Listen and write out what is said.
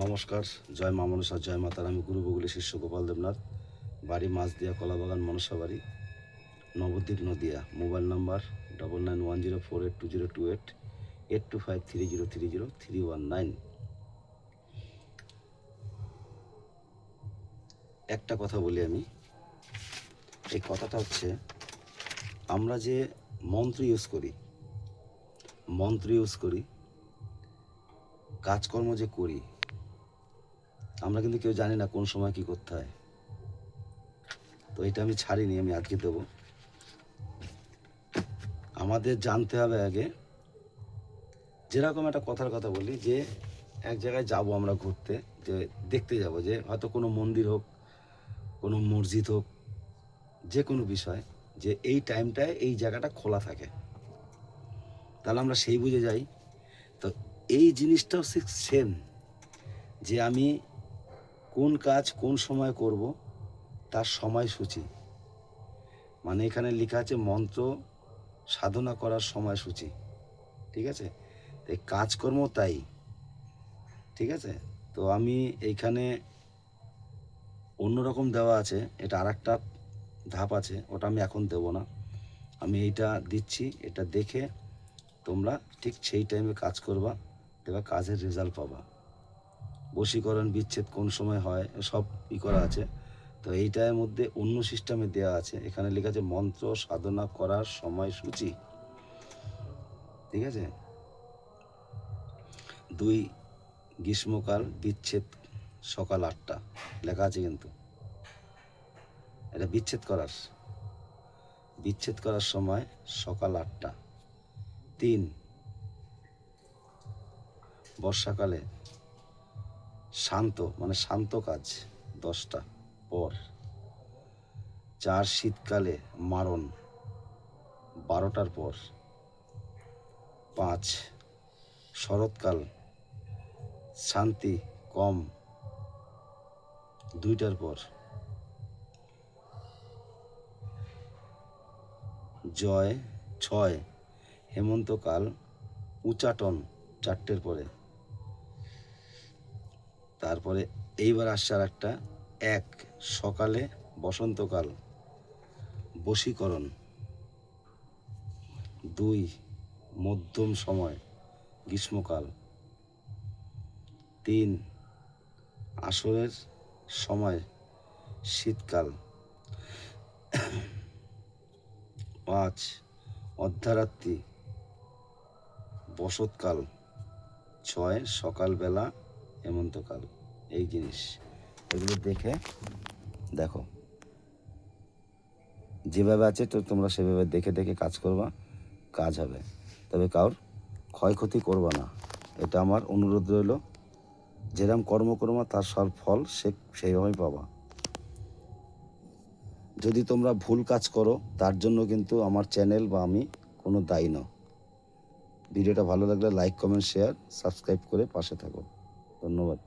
নমস্কার, জয় মা মনসা, জয় মাতার। আমি গুরু বগুলি শিষ্য গোপাল দেবনাথ, বাড়ি মাছদিয়া, কলাবাগান, মনসা বাড়ি, নবদ্বীপ, নদিয়া। Mobile number 9910482028, 8253030319। একটা কথা বলি আমি, এই কথাটা হচ্ছে, আমরা যে মন্ত্র ইউজ করি, কাজকর্ম যে করি, আমরা কিন্তু কেউ জানি না কোন সময় কি করতে হয়। তো এটা আমি ছাড়িনি, আমি আজকে দেবো। আমাদের জানতে হবে আগে, যেরকম একটা কথার কথা বলি, যে এক জায়গায় যাব আমরা ঘুরতে, যে দেখতে যাব, যে হয়তো কোনো মন্দির হোক, কোনো মসজিদ হোক, যে কোনো বিষয়, যে এই টাইমটায় এই জায়গাটা খোলা থাকে, তাহলে আমরা সেই বুঝে যাই। তো এই জিনিসটাও সেম, যে আমি কোন কাজ কোন সময় করব, তার সময়সূচি, মানে এখানে লেখা আছে মন্ত্র সাধনা করার সময়সূচি। ঠিক আছে, এই কাজকর্ম তাই। ঠিক আছে, তো আমি এইখানে অন্যরকম দেওয়া আছে, এটা আর একটা ধাপ আছে, ওটা আমি এখন দেব না। আমি এইটা দিচ্ছি, এটা দেখে তোমরা ঠিক সেই টাইমে কাজ করবা, দেবা, কাজের রেজাল্ট পাবা। বশীকরণ বিচ্ছেদ কোন সময় হয় সব করা আছে। তো এইটার মধ্যে অন্য সিস্টেমে দেওয়া আছে, এখানে লেখা আছে মন্ত্র সাধনা করার সময়সূচি। ঠিক আছে, 2 গ্রীষ্মকাল বিচ্ছেদ সকাল 8টা লেখা আছে, কিন্তু এটা বিচ্ছেদ করার সময় সকাল 8টা। 3 বর্ষাকালে শান্ত কাজ 10টা পর। 4 শীতকালে মারণ 12টার পর। 5 শরৎকাল শান্তি কম 2টার পর। 6 হেমন্তকাল উচাটন 4টের পরে। তারপরে এইবার আসছে আর একটা, 1 সকালে বসন্তকাল বশীকরণ। 2 মধ্যম সময় গ্রীষ্মকাল। 3 আসরের সময় শীতকাল। 5 অর্ধরাত্রি বসতকাল। 6 সকালবেলা হেমন্তকাল। এই জিনিস এগুলো দেখো যেভাবে আছে, তো তোমরা সেভাবে দেখে কাজ করবা, কাজ হবে। তবে কারোর ক্ষয়ক্ষতি করবা না, এটা আমার অনুরোধ রইল। যেরকম কর্ম করবা তার সব ফল সেইভাবেই পাবা। যদি তোমরা ভুল কাজ করো, তার জন্য কিন্তু আমার চ্যানেল বা আমি কোনো দায়ী নয়। ভিডিওটা ভালো লাগলে লাইক, কমেন্ট, শেয়ার, সাবস্ক্রাইব করে পাশে থাকো। ধন্যবাদ।